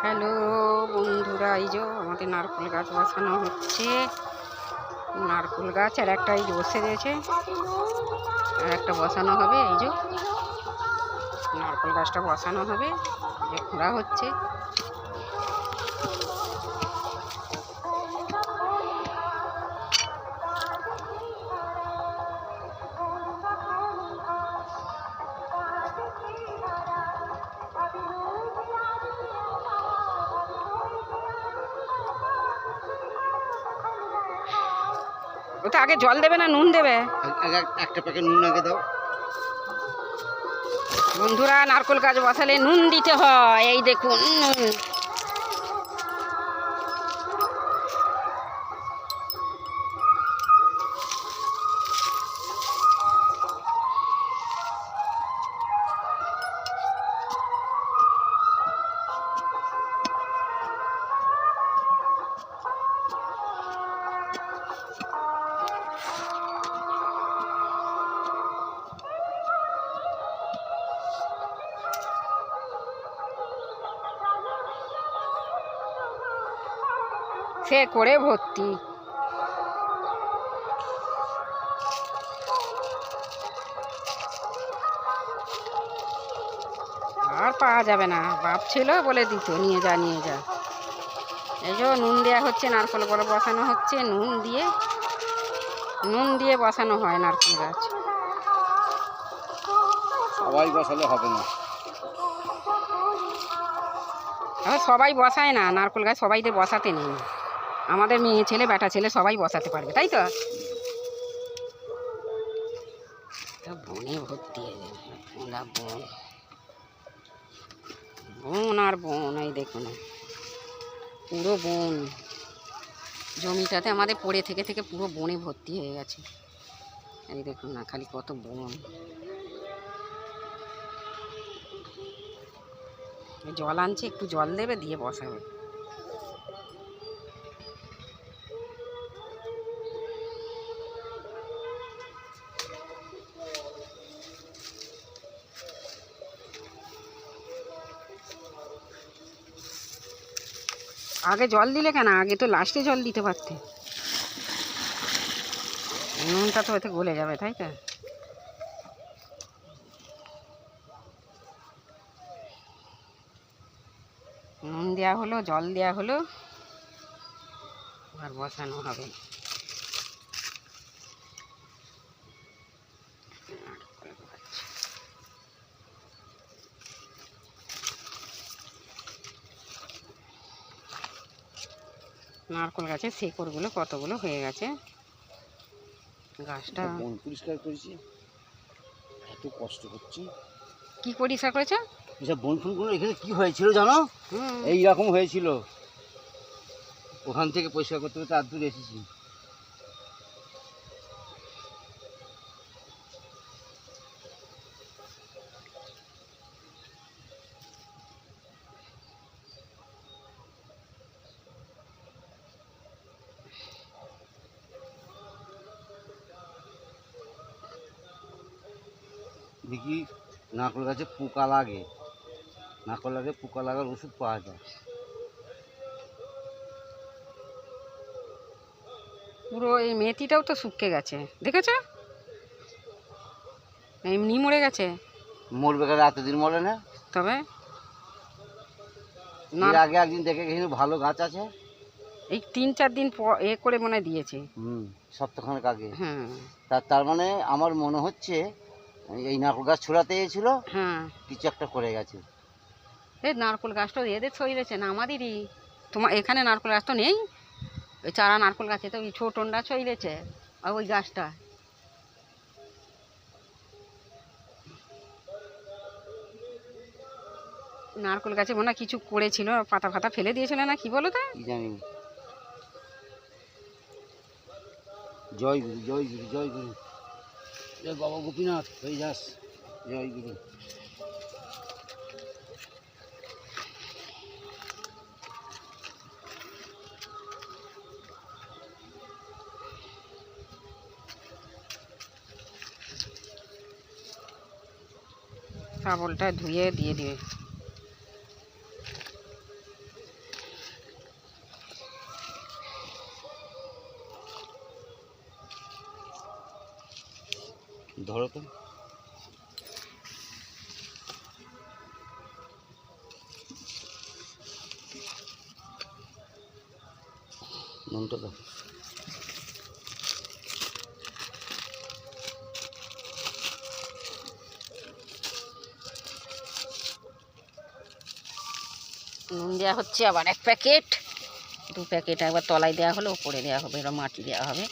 Hello বন্ধুরা, এই যে আমাদের নারকেল গাছ বসানো হচ্ছে। নারকেল গাছ আর একটা এই যে বসে রয়েছে, আর একটা বসানো হবে। এই যে নারকেল গাছটা বসানো হবে, যে খোঁড়া হচ্ছে। ওটা আগে জল দেবে না নুন দেবে? একটা প্যাকেট নুন আগে দাও। বন্ধুরা, নারকেল গাছ বসালে নুন দিতে হয়। এই দেখুন নুন। সে করে ভর্তি। আর পাওয়া যাবে না, বাপ ছিল বলে দিত নিয়ে যা নিয়ে যা। এই যে নুন দেওয়া হচ্ছে, নারকেল বড় বসানো হচ্ছে। নুন দিয়ে বসানো হয় নারকেল গাছ। সবাই বসালে হবে না। সবাই বসায় না নারকেল গাছ, সবাইদের বসাতে নেই। আমাদের মেয়ে ছেলে বেটা ছেলে সবাই বসাতে পারবে, তাই তো? বনে ভর্তি হয়ে বন বন আর বন। এই দেখুন পুরো বন, জমিটাতে আমাদের পড়ে থেকে থেকে পুরো বনে ভর্তি হয়ে গেছে। এই দেখুন না, খালি কত বন। জল আনছে, একটু জল দেবে, দিয়ে বসাবে। আগে জল দিলে কেন? আগে তো লাস্টে জল দিতে পারতে। নুনটা তো এতে গলে যাবে, তাই তো? নুন দেওয়া হলো, জল দেওয়া হলো, আর বসানো হবে। নারকেল গাছের শেকড়গুলো কতগুলো হয়ে গেছে। গাছটা বন পরিষ্কার করেছি, এত কষ্ট হচ্ছে। কি পরিষ্কার করেছ? এসব বন ফুলগুলো এখানে কি হয়েছিল জানো? এই রকম হয়েছিল, ওখান থেকে পরিষ্কার করতে করতে আর দূর এসেছি। দেখি নারকেল গাছে পোকা লাগে, পোকা লাগার ওষুধ পাওয়া যায়। পুরো এই মেথিটাও তো শুকিয়ে গেছে, দেখেছ? এমনি মরে গেছে। মরবে কেন? এতদিন মরে না। তবে এর আগে একদিন দেখে গেছিল ভালো গাছ আছে, এই 3-4 দিন পর করে মনে হয় দিয়েছে। সপ্তাহখানেক আগে। হ্যাঁ, তার মানে আমার মনে হচ্ছে এই নারকেল গাছ ছড়াতে গিয়েছিল, হ্যাঁ, কিছু একটা করে গেছে। এই নারকেল গাছটা এদের ছড়িয়েছে না আমাদেরই। তোমার এখানে নারকেল গাছ তো নেই, ওই চারা নারকেল গাছে তো ওই ছোটনটা ছড়িয়েছে। আর ওই গাছটা নারকেল গাছে মনে হয় কিছু করেছিল, পাতা ফাতা ফেলে দিয়েছিল না, কি বলো? তাই কি জানি। জয় গুরু, জয় গুরু, জয় গুরু, জয় বাবা গোপীনাথ, হয়ে যাস। জয় গুরু। শাবলটা ধুয়ে দিয়ে দিবে। ধরো তো। নুনটা দাও। নুন দেওয়া হচ্ছে আবার 1 প্যাকেট, 2 প্যাকেট একবার তলায় দেওয়া হলো, উপরে দেওয়া হবে, এবার মাটি দেওয়া হবে।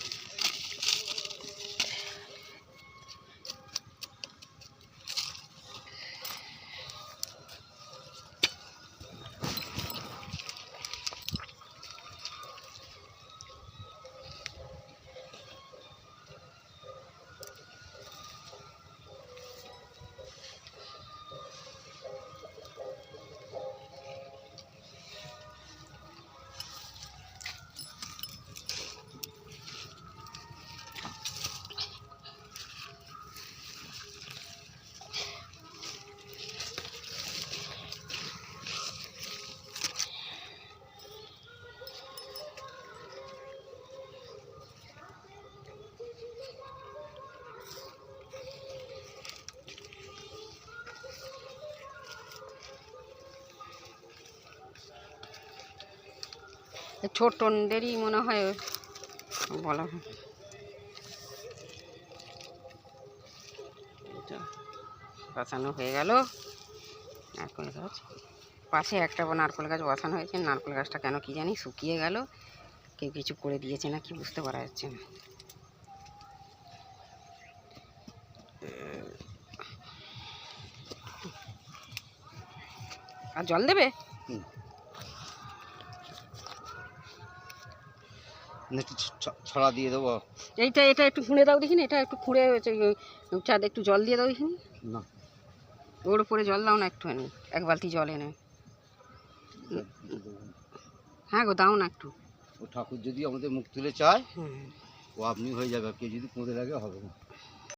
ছোটদেরই মনে হয় বলা হয়। বসানো হয়ে গেল নারকেল গাছ। পাশে একটা নারকেল গাছ বসানো হয়েছে, নারকেল গাছটা কেন কি জানি শুকিয়ে গেল, কেউ কিছু করে দিয়েছে না কি বুঝতে পারা যাচ্ছে না। আর জল দেবে? ছড়া দিয়ে দেবো। এটা একটু খুঁড়ে দাও দেখিনি, এটা একটু খুঁড়ে চাঁদ একটু জল দিয়ে দাও দেখিনি। না, ওর উপরে জল দাও না একটুখানি, 1 বালতি জল এনে। হ্যাঁ গো দাও না একটু। ও ঠাকুর যদি আমাদের মুখ তুলে চায়, ও আপনি হয়ে যাবে, কেউ যদি কোঁদে লাগে হবে না।